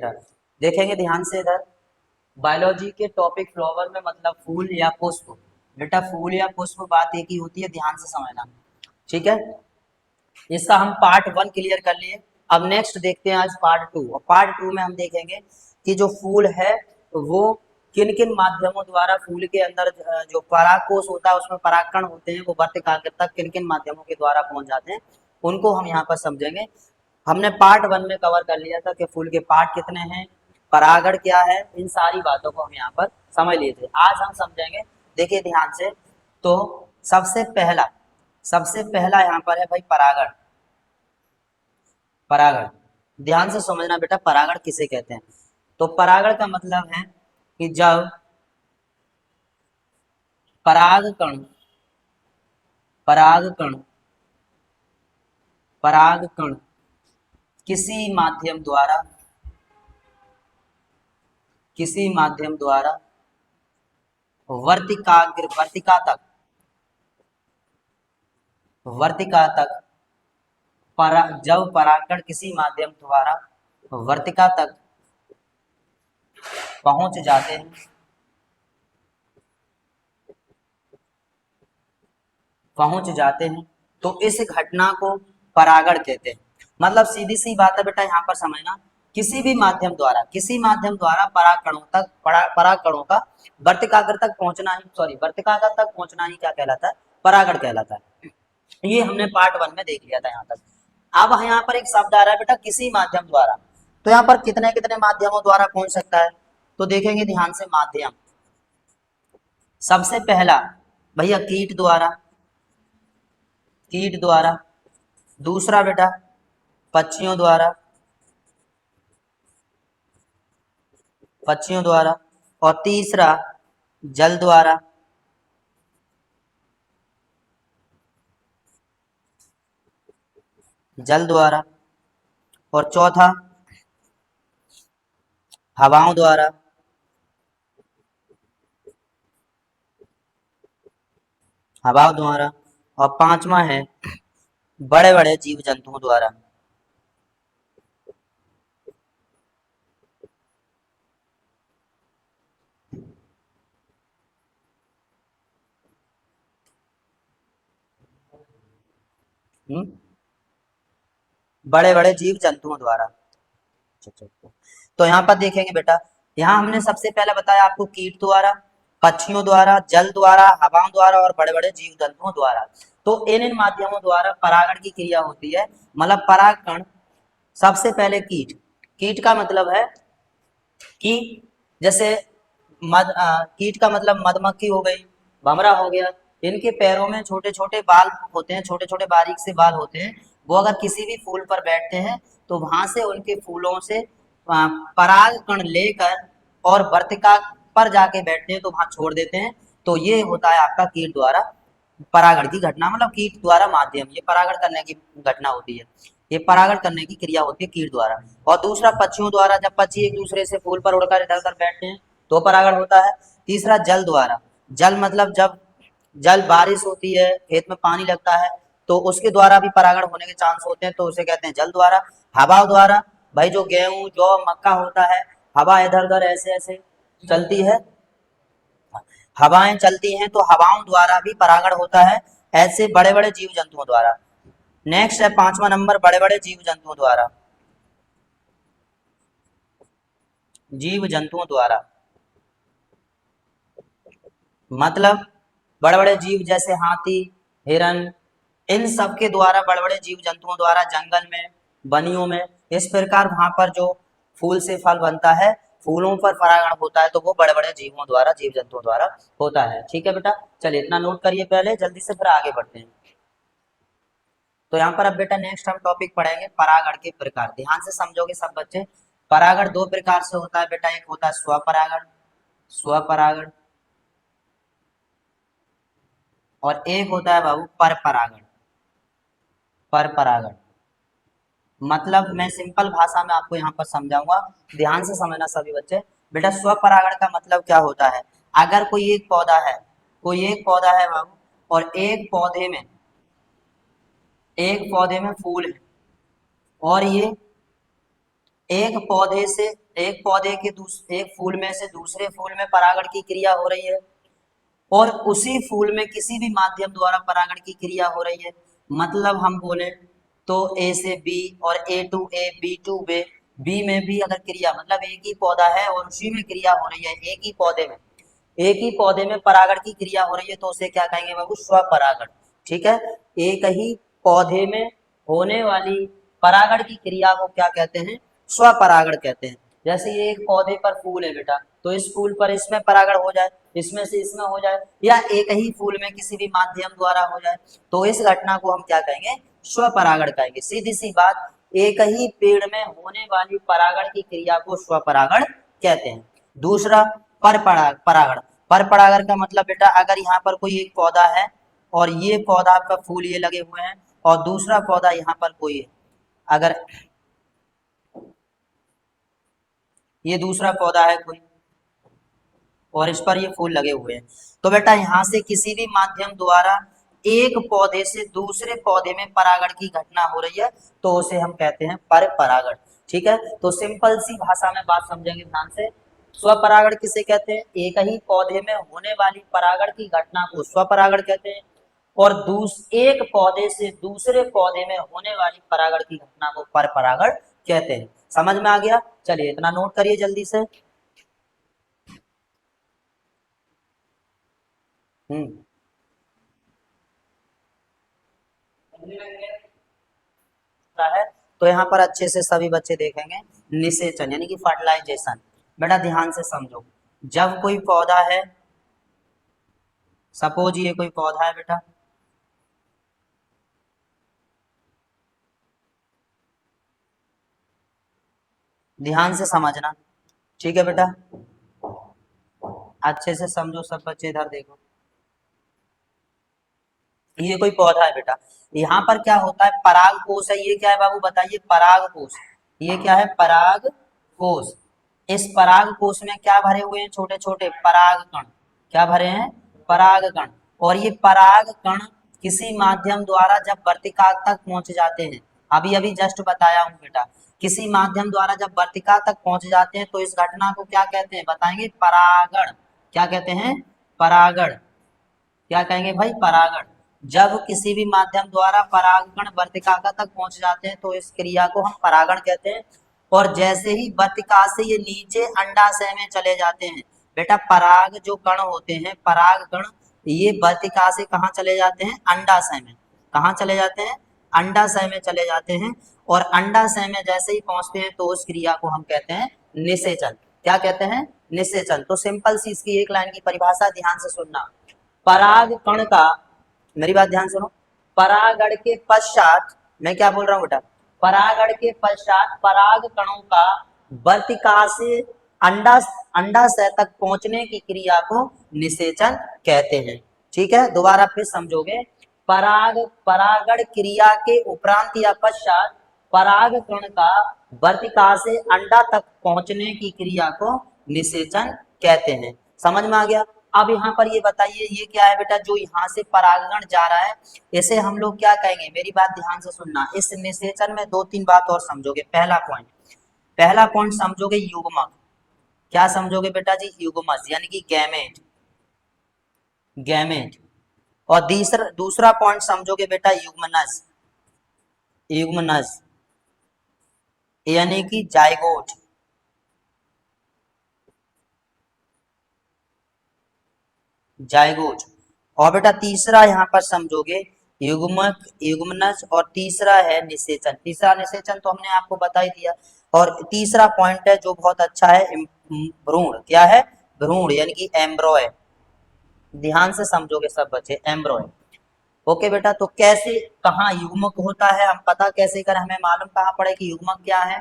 बेटा देखेंगे ध्यान से इधर, बायोलॉजी के टॉपिक फ्लावर में मतलब फूल या पुष्प। बेटा फूल या पुष्प बात एक ही होती है, ध्यान से समझना, ठीक है। इसका हम पार्ट 1 क्लियर कर लिए। अब नेक्स्ट देखते हैं आज पार्ट 2। और पार्ट 2 में हम देखेंगे कि जो फूल है वो किन किन माध्यमों द्वारा फूल के अंदर जो परागकोश होता है उसमें परागकण होते हैं वो वर्तिकाग्र तक किन किन माध्यमों के द्वारा पहुंच जाते हैं, उनको हम यहाँ पर समझेंगे। हमने पार्ट 1 में कवर कर लिया था कि फूल के पार्ट कितने हैं, परागण क्या है, इन सारी बातों को हम यहाँ पर समझ लिए थे। आज हम समझेंगे, देखिए ध्यान से। तो सबसे पहला यहाँ पर है भाई परागण। परागण ध्यान से समझना बेटा, परागण किसे कहते हैं। तो परागण का मतलब है कि जब परागकण परागकण परागकण किसी माध्यम द्वारा वर्तिका तक जब परागकण किसी माध्यम द्वारा वर्तिका तक पहुंच जाते हैं तो इस घटना को परागण कहते हैं। मतलब सीधी सी बात है बेटा, यहाँ पर समझना, किसी माध्यम द्वारा परागकणों का वर्तिकाग्र तक पहुंचना ही क्या कहलाता है, परागण कहलाता है। ये हमने पार्ट 1 में देख लिया था यहाँ तक। अब यहाँ पर एक शब्द आ रहा है बेटा, किसी माध्यम द्वारा। तो यहाँ पर कितने कितने माध्यमों द्वारा पहुंच सकता है, तो देखेंगे ध्यान से। माध्यम सबसे पहला भैया कीट द्वारा, दूसरा बेटा पक्षियों द्वारा, और तीसरा जल द्वारा, और चौथा हवाओं द्वारा, और पांचवा है बड़े बड़े जीव जंतुओं द्वारा। बड़े बड़े जीव जंतुओं द्वारा। तो यहाँ पर देखेंगे बेटा, यहाँ हमने सबसे पहले बताया आपको कीट द्वारा, पक्षियों द्वारा, जल द्वारा, हवाओं द्वारा और बड़े बड़े जीव जंतुओं द्वारा। तो इन माध्यमों द्वारा परागण की क्रिया होती है। मतलब परागकण सबसे पहले कीट का मतलब है कि जैसे कीट का मतलब मधुमक्खी हो गई, भमरा हो गया, इनके पैरों में छोटे छोटे बाल होते हैं, छोटे छोटे बारीक से बाल होते हैं। वो अगर किसी भी फूल पर बैठते हैं तो वहां से उनके फूलों से पराग कण लेकर और वर्तिका पर जाके बैठते हैं तो वहां छोड़ देते हैं। तो ये होता है आपका कीट द्वारा परागण की घटना, मतलब कीट द्वारा माध्यम, ये परागण करने की घटना होती है, ये परागण करने की क्रिया होती है कीट द्वारा। और दूसरा पक्षियों द्वारा, जब पक्षी एक दूसरे से फूल पर उड़कर इधर उधर बैठते हैं तो परागण होता है। तीसरा जल द्वारा, जल मतलब जब बारिश होती है, खेत में पानी लगता है तो उसके द्वारा भी परागण होने के चांस होते हैं, तो उसे कहते हैं जल द्वारा। हवा द्वारा, भाई जो गेहूं जौ मक्का होता है, हवा इधर उधर ऐसे ऐसे चलती है, हवाएं चलती हैं तो हवाओं द्वारा भी परागण होता है, ऐसे बड़े बड़े जीव जंतुओं द्वारा। नेक्स्ट है 5वां नंबर, बड़े बड़े जीव जंतुओं द्वारा। मतलब बड़े बड़े जीव जैसे हाथी, हिरन, इन सब के द्वारा, बड़े बड़े जीव जंतुओं द्वारा जंगल में, बनियों में, इस प्रकार वहां पर जो फूल से फल बनता है, फूलों पर परागण होता है, तो वो बड़े बड़े जीव जंतुओं द्वारा होता है। ठीक है बेटा, चलिए इतना नोट करिए पहले, जल्दी से फिर आगे बढ़ते हैं। तो यहाँ पर अब बेटा नेक्स्ट हम टॉपिक पढ़ेंगे परागण के प्रकार। ध्यान से समझोगे सब बच्चे। परागण दो प्रकार से होता है बेटा, एक होता है स्वपरागण और एक होता है बाबू पर परागण। मतलब मैं सिंपल भाषा में आपको यहाँ पर समझाऊंगा, ध्यान से समझना सभी बच्चे। बेटा स्वपरागण का मतलब क्या होता है, अगर कोई एक पौधा है बाबू, और एक पौधे में फूल है, और ये एक पौधे से एक पौधे के एक फूल में से दूसरे फूल में परागण की क्रिया हो रही है और उसी फूल में किसी भी माध्यम द्वारा परागण की क्रिया हो रही है। मतलब हम बोले तो ए से बी और A two A, B two B में भी अगर क्रिया, मतलब एक ही पौधा है और उसी में क्रिया हो रही है, एक ही पौधे में परागण की क्रिया हो रही है, तो उसे क्या कहेंगे बाबू? स्वपरागण। ठीक है, एक ही पौधे में होने वाली परागण की क्रिया को क्या कहते हैं? स्वपरागण कहते हैं। जैसे ये एक पौधे पर फूल है बेटा, तो इस फूल पर इसमें परागण हो जाए, इसमें से इसमें हो जाए, या एक ही फूल में किसी भी माध्यम द्वारा हो जाए, तो इस घटना को हम क्या कहेंगे? स्वपरागण कहेंगे। सीधी सी बात, एक ही पेड़ में होने वाली परागण की क्रिया को स्वपरागण कहते हैं। दूसरा परागण। परागण का मतलब बेटा, अगर यहाँ पर कोई एक पौधा है और ये पौधा आपका फूल ये लगे हुए हैं और दूसरा पौधा यहाँ पर कोई है, अगर ये दूसरा पौधा है कोई और इस पर ये फूल लगे हुए हैं, तो बेटा यहाँ से किसी भी माध्यम द्वारा एक पौधे से दूसरे पौधे में परागण की घटना हो रही है, तो उसे हम कहते हैं पर परागण। ठीक है, तो सिंपल सी भाषा में बात समझेंगे ध्यान से। स्वपरागण किसे कहते हैं? एक ही पौधे में होने वाली परागण की घटना को स्वपरागण कहते हैं, और एक पौधे से दूसरे पौधे में होने वाली परागण की घटना को पर परागण कहते हैं। समझ में आ गया? चलिए इतना नोट करिए जल्दी से। है, तो यहाँ पर अच्छे से सभी बच्चे देखेंगे निषेचन यानी कि फर्टिलाइजेशन। बेटा ध्यान से समझो, जब कोई पौधा है, सपोज ये कोई पौधा है बेटा, ध्यान से समझना। ठीक है बेटा, अच्छे से समझो सब बच्चे, इधर देखो। ये कोई पौधा है बेटा, यहाँ पर क्या होता है? पराग कोश है। ये क्या है बाबू बताइए? पराग कोश। ये क्या है? पराग कोश। इस पराग कोश में क्या भरे हुए हैं? छोटे छोटे पराग कण। क्या भरे हैं? पराग कण। और ये पराग कण किसी माध्यम द्वारा जब वर्तिका तक पहुंच जाते हैं, अभी अभी जस्ट बताया हूं बेटा, किसी माध्यम द्वारा जब वर्तिका तक पहुंच जाते हैं, तो इस घटना को क्या कहते हैं? बताएंगे परागण। क्या कहते हैं? परागण। क्या कहेंगे भाई? परागण। जब किसी भी माध्यम द्वारा परागकण वर्तिका तक पहुंच जाते हैं, तो इस क्रिया को हम परागण कहते हैं। और जैसे ही वर्तिका से ये नीचे अंडाशय में चले जाते हैं, बेटा पराग जो कण होते हैं, पराग कण, ये वर्तिका से कहाँ चले जाते हैं? अंडाशय में। कहाँ चले जाते हैं? अंडाशय में चले जाते हैं। और अंडाशय में जैसे ही पहुंचते हैं, तो उस क्रिया को हम कहते हैं निषेचन। क्या कहते हैं? निषेचन। तो सिंपल सी इसकी एक लाइन की परिभाषा ध्यान से सुनना। पराग कण का, मेरी बात ध्यान सुनो, परागण के पश्चात, मैं क्या बोल रहा हूँ बेटा? परागण के पश्चात पराग कणों का वर्तिका से अंडा अंडाशय तक पहुंचने की क्रिया को निषेचन कहते हैं। ठीक है, दोबारा फिर समझोगे। परागण क्रिया के उपरांत या पश्चात पराग कण का वर्तिका से अंडा तक पहुंचने की क्रिया को निषेचन कहते हैं। समझ में आ गया? अब यहाँ पर ये बताइए, ये क्या है बेटा? जो यहाँ से परागण जा रहा है, इसे हम लोग क्या कहेंगे? मेरी बात ध्यान से सुनना। इस निषेचन में दो तीन बात और समझोगे। पहला पॉइंट समझोगे युग्मक। क्या समझोगे बेटा जी? युग्मज यानी कि गैमेट। गैमेट। और दूसरा पॉइंट समझोगे बेटा युग्मनज। युग्मनज यानी कि जाइगोट। जाइगोट। और बेटा तीसरा यहाँ पर समझोगे युग्मक, युग्मनज, और तीसरा है निषेचन। तीसरा निषेचन तो हमने आपको बता ही दिया। और तीसरा पॉइंट है जो बहुत अच्छा है, भ्रूण। क्या है? भ्रूण यानी कि एम्ब्रॉय। ध्यान से समझोगे सब बच्चे, एम्ब्रॉय। ओके बेटा, तो कैसे, कहाँ युग्मक होता है, हम पता कैसे करें? हमें मालूम कहाँ पड़े कि युग्मक क्या है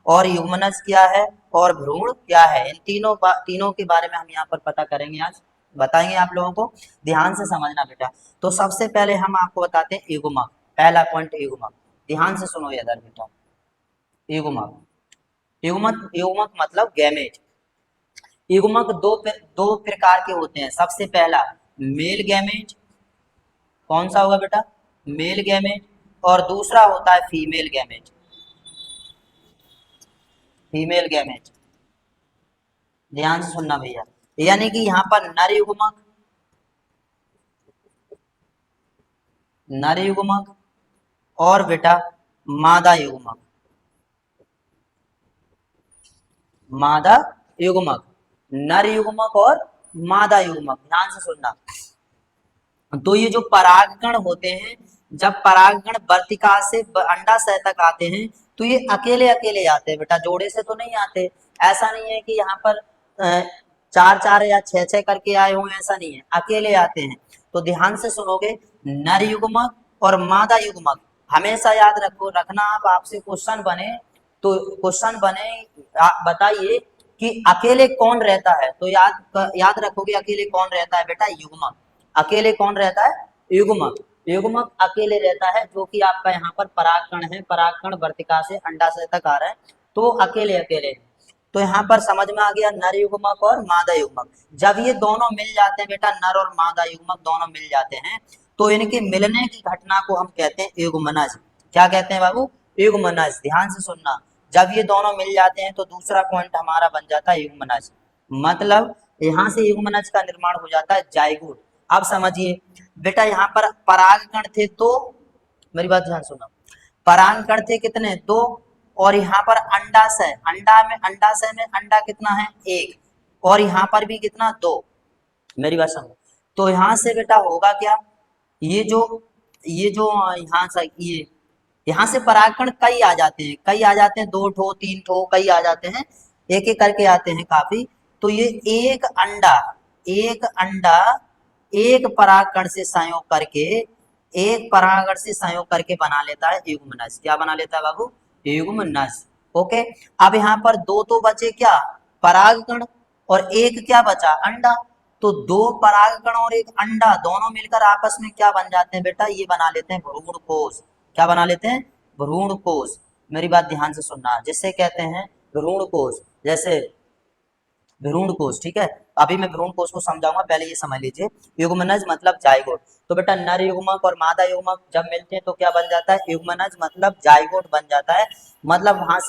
और युग्मनज क्या है और भ्रूण क्या है। इन तीनों के बारे में हम यहाँ पर पता करेंगे, आज बताएंगे आप लोगों को। ध्यान से समझना बेटा। तो सबसे पहले हम आपको बताते हैं युग्मक। पहला पॉइंट युग्मक, ध्यान से सुनो इधर बेटा। युग्मक, युग्मक युग्मक मतलब गैमेट। युग्मक दो प्रकार के होते हैं। सबसे पहला मेल गैमेट। कौन सा होगा बेटा? Male gamete. और दूसरा होता है फीमेल गैमेट। Female gamete. ध्यान से सुनना भैया, यानी कि यहाँ पर नर युग्मक और बेटा मादा युग्मक, मादा युग्मक, नर युग्मक और मादा युग्मक। ध्यान से सुनना। तो ये जो परागकण होते हैं, जब परागकण वर्तिका से अंडाशय तक आते हैं तो ये अकेले अकेले आते हैं बेटा, जोड़े से तो नहीं आते। ऐसा नहीं है कि यहाँ पर चार चार या छह छह करके आए हों, ऐसा नहीं है, अकेले आते हैं। तो ध्यान से सुनोगे, नर युग्मक और मादा युग्मक हमेशा याद रखो, रखना। आप आपसे क्वेश्चन बने तो क्वेश्चन बने बताइए कि अकेले कौन रहता है, तो याद रखोगे अकेले कौन रहता है बेटा, युग्मक। अकेले कौन रहता है, युग्मक। युग्मक अकेले रहता है, जो कि आपका यहाँ पर परागकण है, परागकण वर्तिका से अंडाशय तक आ रहा है, तो अकेले अकेले। तो यहाँ पर समझ में आ गया, नर युग्मक और मादा युग्मक। जब ये दोनों मिल जाते हैं बेटा, नर और मादा युग्मक दोनों मिल जाते हैं, तो इनके मिलने की घटना को हम कहते हैं युग्मनज। क्या कहते हैं बाबू, युग्मनज। ध्यान से सुनना, जब ये दोनों मिल जाते हैं तो दूसरा पॉइंट हमारा बन जाता है युग्मनज। मतलब यहाँ से युग्मनज का निर्माण हो जाता है जाइगोट। अब समझिए बेटा, यहाँ पर परागकण थे तो, मेरी बात ध्यान सुनो, परागकण थे कितने, दो, और यहाँ पर अंडाशय, अंडाशय में अंडा कितना है, एक, और यहाँ पर भी कितना, दो। मेरी बात समझो। तो यहाँ से बेटा होगा क्या, ये जो यहाँ से यहाँ से परागकण कई आ जाते हैं, कई आ जाते हैं, दो ठो तीन ठो कई आ जाते हैं, एक एक करके आते हैं काफी। तो ये एक अंडा एक परागकण से संयोग करके, एक परागकण से संयोग करके बना लेता है युग्मनज। क्या बना लेता है बाबू, युग्मनज। ओके। अब यहाँ पर दो तो बचे क्या, परागकण, और एक क्या बचा, अंडा। तो दो परागकण और एक अंडा दोनों मिलकर आपस में क्या बन जाते हैं बेटा, ये बना लेते हैं भ्रूण कोश। क्या बना लेते हैं, भ्रूण कोश। मेरी बात ध्यान से सुनना, जिससे कहते हैं भ्रूण कोश, जैसे भ्रूण कोश। ठीक है, अभी मैं भ्रूण कोश को समझाऊंगा, पहले ये समझ लीजिए। युग्मनज मतलब जाइगोट। तो बेटा नर युग्मक और मादा युग्मक जब मिलते हैं तो क्या बन जाता है, युग्मनज मतलब जाइगोट बन जाता है। मतलब वहां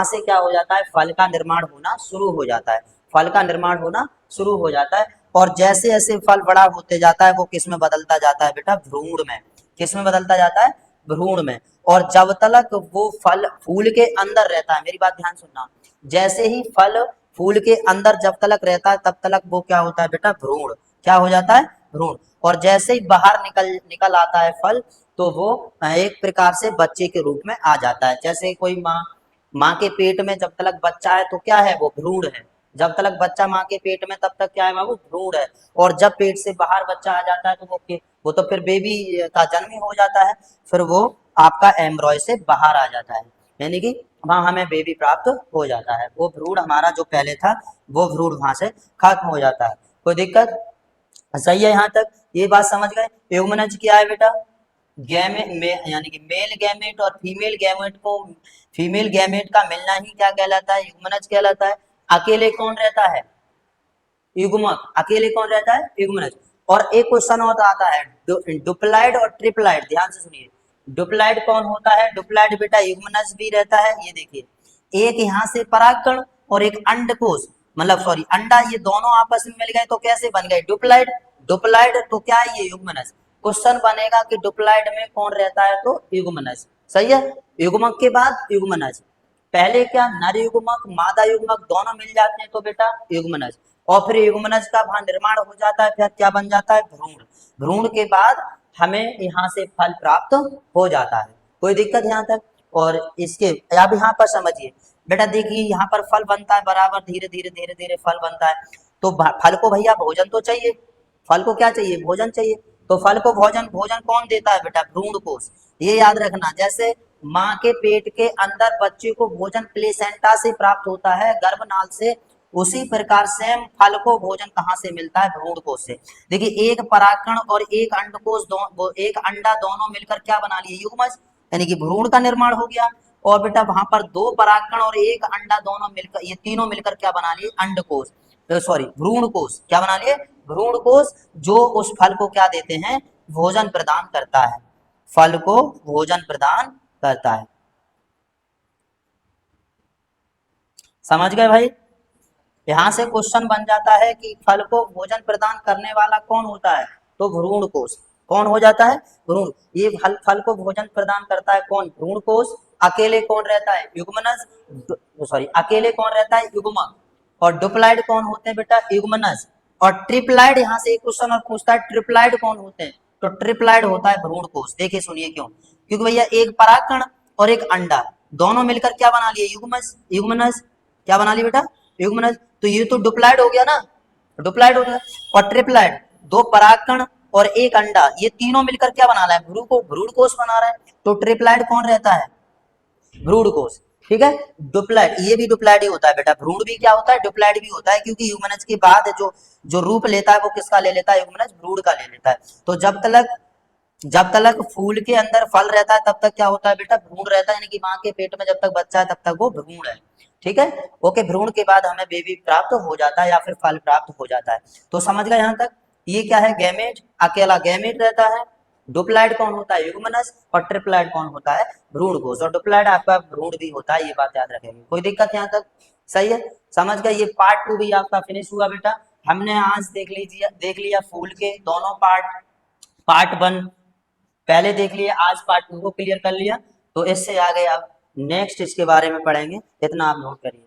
से क्या हो जाता है, फल का निर्माण होना शुरू हो जाता है, फल का निर्माण होना शुरू हो जाता है। और जैसे जैसे फल बड़ा होते जाता है वो किस में बदलता जाता है बेटा, भ्रूण में। किस में बदलता जाता है, भ्रूण में। और जब तक वो फल फूल के अंदर रहता है, मेरी बात ध्यान सुनना, जैसे ही फल फूल के अंदर जब तक रहता है तब तक वो क्या होता है बेटा, भ्रूण। क्या हो जाता है, भ्रूण। और जैसे ही बाहर निकल आता है फल, तो वो एक प्रकार से बच्चे के रूप में आ जाता है। जैसे कोई माँ के पेट में जब तक बच्चा है तो क्या है, वो भ्रूण है। जब तक बच्चा माँ के पेट में तब तक क्या है बाबू, भ्रूण है। और जब पेट से बाहर बच्चा आ जाता है तो वो तो फिर बेबी का जन्म ही हो जाता है, फिर वो आपका एम्ब्रॉय से बाहर आ जाता है, यानी कि वहां हमें बेबी प्राप्त हो जाता है। वो भ्रूण हमारा जो पहले था वो भ्रूण वहां से खत्म हो जाता है। कोई दिक्कत, सही है यहाँ तक, ये बात समझ गए। युग्मनज क्या है बेटा, यानी कि मेल गैमेट और फीमेल गैमेट का मिलना ही क्या कहलाता है, युग्मनज कहलाता है। अकेले कौन रहता है, युग्मक। अकेले कौन रहता है, युग्मनज। और एक क्वेश्चन और आता है, डुप्लाइड और ट्रिप्लाइड। ध्यान से सुनिए, डुप्लाइड कौन होता है, डुप्लाइड बेटा युग्मनज भी रहता है। ये देखिए, एक यहाँ से परागकण और एक अंडकोश, मतलब सॉरी अंडा, ये दोनों आपस में मिल गए तो कैसे बन गए, डुप्लाइड। डुप्लाइड तो क्या है, ये युग्मनज। क्वेश्चन बनेगा कि डुप्लाइड में कौन रहता है, तो युग्मनज। सही है, युग्मक के बाद युग्मनज। पहले क्या, नर युग्मक मादा युग्मक दोनों मिल जाते हैं तो बेटा युग्मनज, और फिर युग्मनज का वहां निर्माण हो जाता है, फिर क्या बन जाता है, भ्रूण। भ्रूण के बाद हमें यहाँ से फल प्राप्त हो जाता है। कोई दिक्कत यहाँ तक। और इसके अब यहाँ पर समझिए बेटा, देखिए यहाँ पर फल बनता है, बराबर धीरे धीरे धीरे धीरे फल बनता है। तो फल को भैया भोजन तो चाहिए, फल को क्या चाहिए, भोजन चाहिए। तो फल को भोजन भोजन कौन देता है बेटा, भ्रूण कोश। ये याद रखना, जैसे माँ के पेट के अंदर बच्चे को भोजन प्लेसेंटा से प्राप्त होता है, गर्भनाल से, उसी प्रकार से फल को भोजन कहाँ से मिलता है, भ्रूण कोश से। देखिए एक परागकण और एक अंडकोश, एक अंडा दोनों मिलकर क्या बना लिए, युग्मज, यानी कि भ्रूण का निर्माण हो गया। और बेटा वहां पर दो परागकण और एक अंडा दोनों मिलकर, ये तीनों मिलकर क्या बना लिए, अंडकोश, सॉरी भ्रूण कोश। क्या बना लिए, भ्रूण कोश, जो उस फल को क्या देते हैं, भोजन प्रदान करता है, फल को भोजन प्रदान करता है। समझ गए भाई? यहाँ से क्वेश्चन बन जाता है कि फल को भोजन प्रदान करने वाला कौन होता है, तो भ्रूण कोश। कौन हो जाता है? भ्रूण। ये फल फल को भोजन प्रदान करता है कौन? भ्रूण कोश। अकेले कौन रहता है? युग्मनज। सॉरी, अकेले कौन रहता है? युग्मक। और डुप्लाइड कौन होते हैं बेटा? युग्मनज। और ट्रिप्लाइड, यहाँ से एक क्वेश्चन और पूछता है, ट्रिप्लाइड कौन होते हैं? तो ट्रिप्लाइड होता है भ्रूण कोश। देखिए सुनिए क्यों, क्योंकि भैया एक परागकण और एक अंडा दोनों मिलकर क्या बना लिए? युग्मज। युग्मनज। क्या बना लिए बेटा? युग्मनज। तो ये तो डुप्लाइड हो गया ना, डुप्लाइड हो गया। और ट्रिप्लाइड, दो परागकण और एक अंडा, ये तीनों मिलकर क्या बना रहा है? भ्रूण कोश बना रहा है। तो ट्रिप्लाइड कौन रहता है? भ्रूण कोश। ठीक है। डुप्लाइड, ये भी डुप्लाइड ही होता है बेटा। भ्रूण भी क्या होता है? डुप्लाइड भी होता है, क्योंकि ह्यूमनज के बाद जो जो रूप लेता है वो किसका ले लेता है? ह्यूमनज, भ्रूण का ले लेता है। तो जब तक फूल के अंदर फल रहता है तब तक क्या होता है बेटा? भ्रूण रहता है, यानी कि माँ के पेट में जब तक बच्चा है तब तक वो भ्रूण है। ठीक है। ओके, भ्रूण के बाद हमें बेबी प्राप्त हो जाता है या फिर फल प्राप्त हो जाता है। तो समझ गए यहाँ तक? ये क्या है? गैमेट। अकेला गैमेट रहता है। डुप्लाइड कौन होता है? युग्मनज। और ट्रिप्लाइड कौन होता है? भ्रूण कोश। और डुप्लाइड आपका भ्रूण भी होता है, ये बात याद रखेंगे। कोई दिक्कत यहाँ तक? सही है, समझ गए? ये पार्ट 2 भी आपका फिनिश हुआ बेटा। हमने आज देख लिया फूल के दोनों पार्ट। पार्ट 1 पहले देख लिया, आज पार्ट 2 को क्लियर कर लिया। तो इससे आगे आप नेक्स्ट इसके बारे में पढ़ेंगे, इतना आप नोट करिए।